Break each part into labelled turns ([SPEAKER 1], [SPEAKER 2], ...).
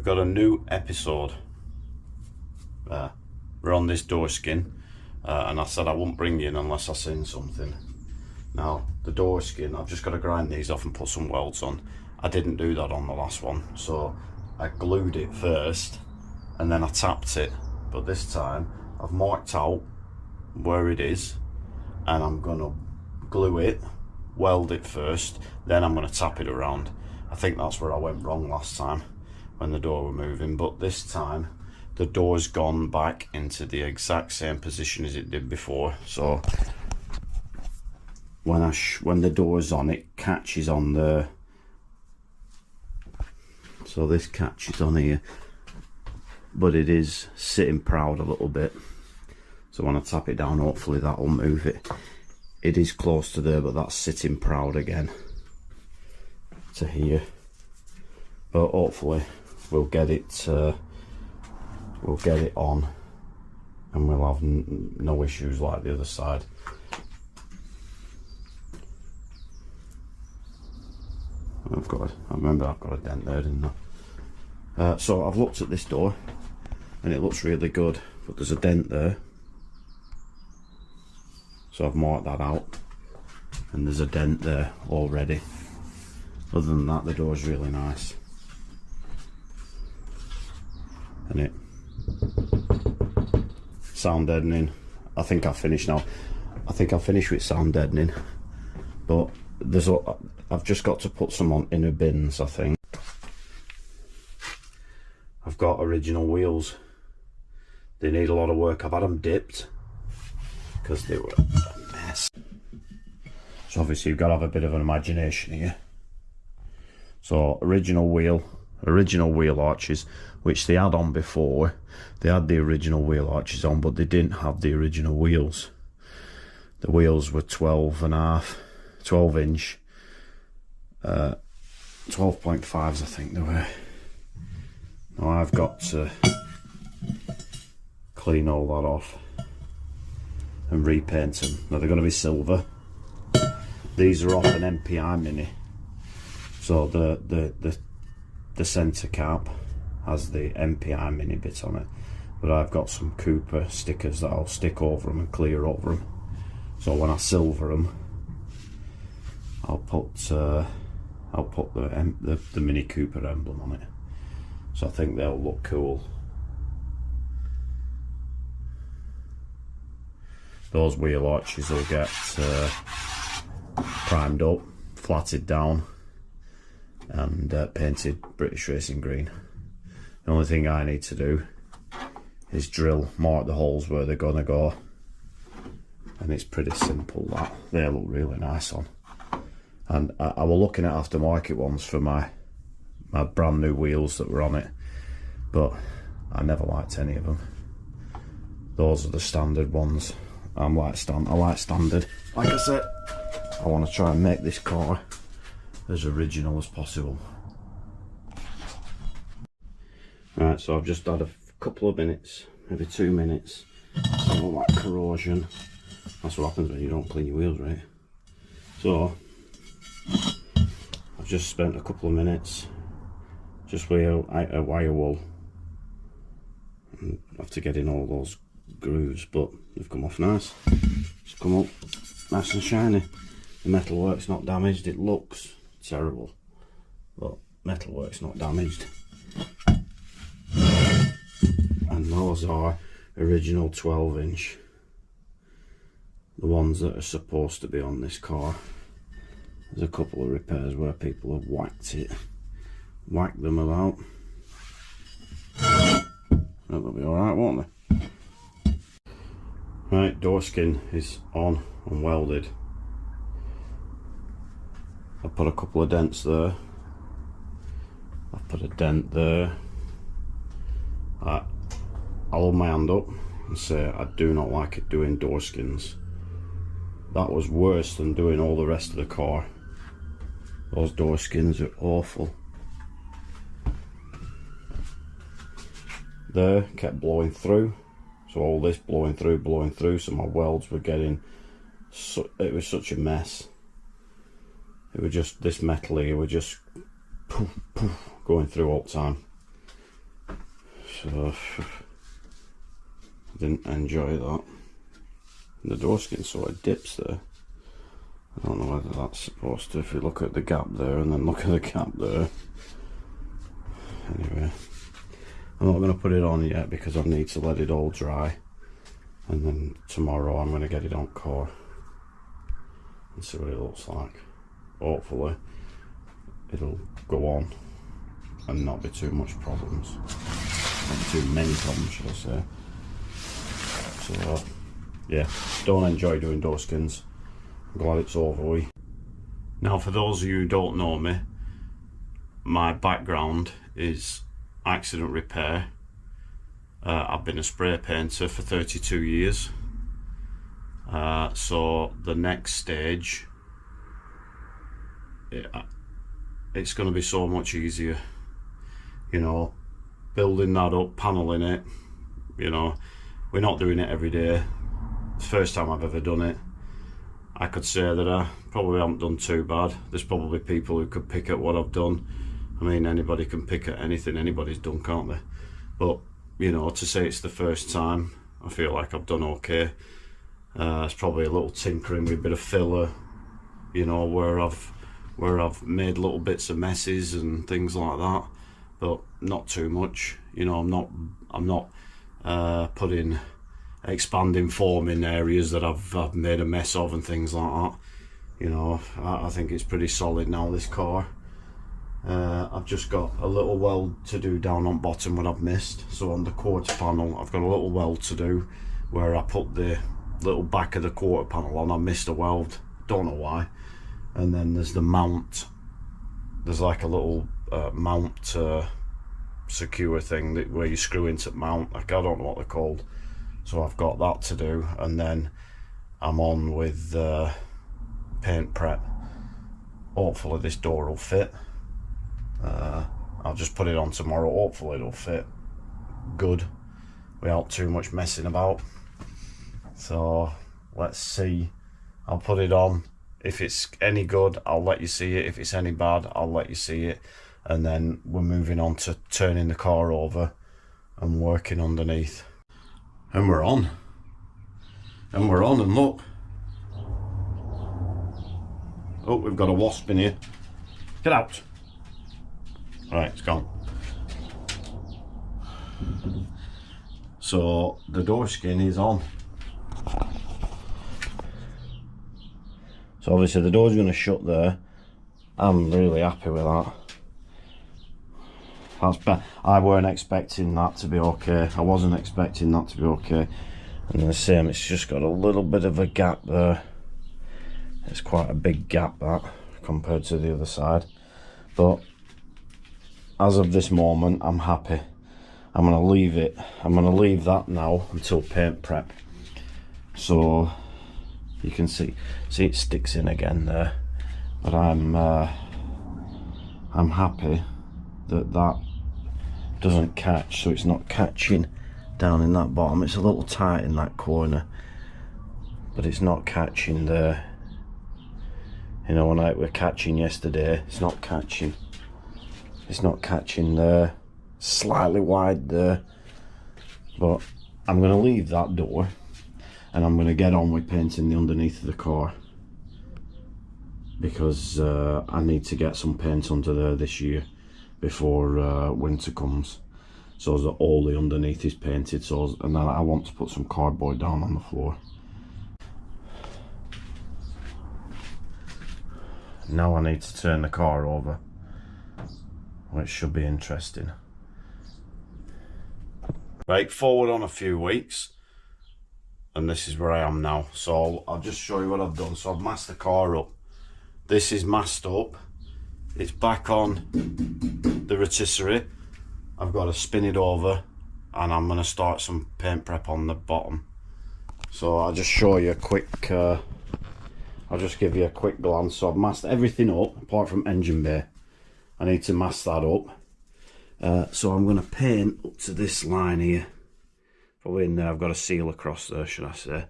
[SPEAKER 1] we've got a new episode. We're on this door skin, and I said I wouldn't bring you in unless I seen something. Now, the door skin, I've just got to grind these off and put some welds on. I didn't do that on the last one, so I glued it first and then I tapped it. But this time I've marked out where it is and I'm gonna glue it, weld it first, then I'm gonna tap it around. I think that's where I went wrong last time when the door were moving, but this time the door's gone back into the exact same position as it did before. So when the door's on, it catches on there. So this catches on here, but it is sitting proud a little bit. So when I tap it down, hopefully that'll move it. It is close to there, but that's sitting proud again to here. But hopefully we'll get it on, and we'll have no issues like the other side. I remember I've got a dent there, didn't I? So I've looked at this door and it looks really good, but there's a dent there. So I've marked that out and there's a dent there already. Other than that, the door's really nice. And it sound deadening. I think I've finished now. I think I've finished with sound deadening, but I've just got to put some on inner bins, I think. I've got original wheels. They need a lot of work. I've had them dipped because they were a mess. So obviously you've got to have a bit of an imagination here. So original wheel arches, which they had on before. They had the original wheel arches on, but they didn't have the original wheels. The wheels were 12 inch, 12.5s I think they were. Now I've got to clean all that off and repaint them. Now they're going to be silver. These are off an MPI Mini, so the centre cap has the MPI Mini bit on it, but I've got some Cooper stickers that I'll stick over them and clear over them. So when I silver them, I'll put the Mini Cooper emblem on it. So I think they'll look cool. Those wheel arches will get primed up, flatted down, and painted British Racing Green. The only thing I need to do is mark the holes where they're gonna go, and it's pretty simple. That they look really nice on. And I was looking at aftermarket ones for my brand new wheels that were on it, but I never liked any of them. Those are the standard ones. I like standard. Like I said, I want to try and make this car as original as possible. Right, so I've just had a couple of minutes, maybe 2 minutes, all that corrosion. That's what happens when you don't clean your wheels, right? So I've just spent a couple of minutes just with a wire wool, and I have to get in all those grooves, but they've come off nice. It's come up nice and shiny. The metalwork's not damaged. It looks terrible, but metalwork's not damaged. And those are original 12 inch, the ones that are supposed to be on this car. There's a couple of repairs where people have whacked them about. That'll be alright, won't they? Right, door skin is on and welded. I've put a couple of dents there. I've put a dent there. I'll hold my hand up and say I do not like it doing door skins. That was worse than doing all the rest of the car. Those door skins are awful. There, kept blowing through. So all this blowing through, so my welds were getting, it was such a mess. It was just, this metal here were just poof, poof, going through all the time. So didn't enjoy that. The door skin sort of dips there. I don't know whether that's supposed to, if you look at the gap there and then look at the gap there. Anyway, I'm not going to put it on yet because I need to let it all dry, and then tomorrow I'm going to get it on core and see what it looks like. Hopefully it'll go on and not be too much problems, not too many problems should I say. So yeah, don't enjoy doing door skins. I'm glad it's over with. Now for those of you who don't know me, my background is accident repair. I've been a spray painter for 32 years. So the next stage, it's going to be so much easier. You know, building that up, paneling it, you know, we're not doing it every day. It's the first time I've ever done it. I could say that I probably haven't done too bad. There's probably people who could pick at what I've done. I mean, anybody can pick at anything anybody's done, can't they? But, you know, to say it's the first time, I feel like I've done okay. It's probably a little tinkering with a bit of filler, you know, where I've made little bits of messes and things like that, but not too much. You know, I'm not putting expanding foam in areas that I've made a mess of and things like that. You know, I think it's pretty solid now, this car. I've just got a little weld to do down on bottom what I've missed. So on the quarter panel I've got a little weld to do where I put the little back of the quarter panel on. I missed a weld, don't know why. And then there's the mount, there's like a little mount secure thing where you screw into mount, like I don't know what they're called. So I've got that to do, and then I'm on with paint prep. Hopefully this door will fit. I'll just put it on tomorrow. Hopefully it'll fit good without too much messing about. So let's see. I'll put it on. If it's any good, I'll let you see it. If it's any bad, I'll let you see it. And then we're moving on to turning the car over and working underneath. And we're on. And we're on, and look. Oh, we've got a wasp in here. Get out. Right, it's gone. So the door skin is on. So obviously the door's going to shut there. I'm really happy with that. I weren't expecting that to be okay. I wasn't expecting that to be okay. And the same, it's just got a little bit of a gap there. It's quite a big gap, that, compared to the other side. But as of this moment, I'm happy. I'm going to leave it. I'm going to leave that now until paint prep. So you can see it sticks in again there. But I'm happy that that doesn't catch, so it's not catching down in that bottom. It's a little tight in that corner, but it's not catching there. You know, when I were catching yesterday, it's not catching. It's not catching there. Slightly wide there. But I'm going to leave that door, and I'm going to get on with painting the underneath of the car, because I need to get some paint under there this year before winter comes, so that all the underneath is painted. So, and then I want to put some cardboard down on the floor. Now I need to turn the car over, which should be interesting. Right, forward on a few weeks, and this is where I am now. So I'll just show you what I've done. So I've masked the car up. This is masked up. It's back on the rotisserie. I've got to spin it over, and I'm going to start some paint prep on the bottom. So I'll just show you a quick, I'll just give you a quick glance. So I've masked everything up apart from engine bay. I need to mask that up. So I'm going to paint up to this line here. Probably in there, I've got a seal across there, should I say.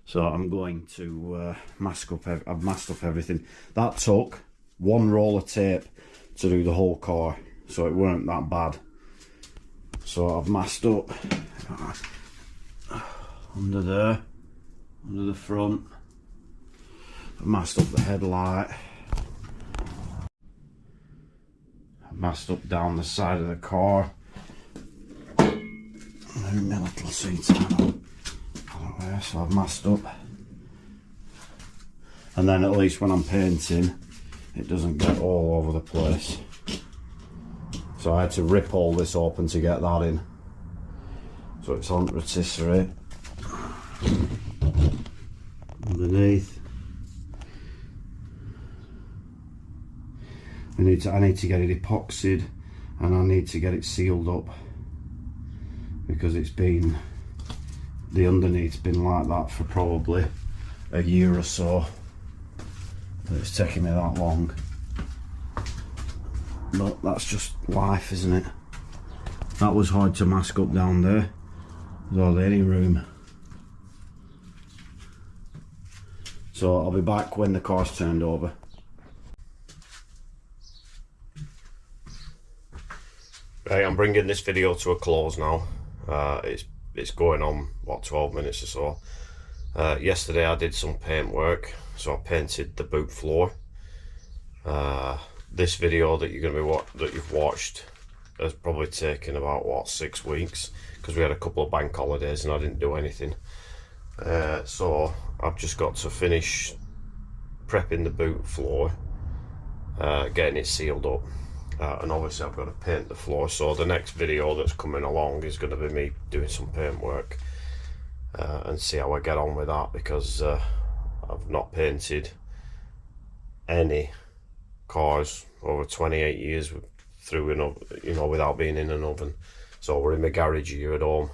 [SPEAKER 1] So I'm going to mask up, I've masked up everything. That took one roll of tape to do the whole car, so it weren't that bad. So I've masked up under there, under the front. I've masked up the headlight. I've masked up down the side of the car. Moving my little seat out. So I've masked up. And then at least when I'm painting, it doesn't get all over the place. So I had to rip all this open to get that in. So it's on rotisserie. Underneath. I need to get it epoxied, and I need to get it sealed up, because it's been, the underneath's been like that for probably a year or so. It's taking me that long. But that's just life, isn't it? That was hard to mask up down there. There's hardly any room. So I'll be back when the car's turned over. Right, I'm bringing this video to a close now. It's going on, what, 12 minutes or so. Yesterday I did some paint work, so I painted the boot floor. This video that you've watched has probably taken about, what, 6 weeks, because we had a couple of bank holidays and I didn't do anything. So I've just got to finish prepping the boot floor, getting it sealed up, and obviously I've got to paint the floor. So the next video that's coming along is going to be me doing some paint work, and see how I get on with that, because I've not painted any cars over 28 years through, you know, without being in an oven. So we're in my garage here at home,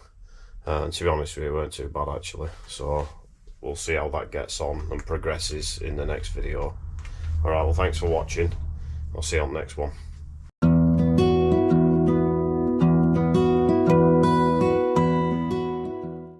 [SPEAKER 1] and to be honest with you, it weren't too bad actually. So we'll see how that gets on and progresses in the next video. Alright, well, thanks for watching. I'll see you on the next one.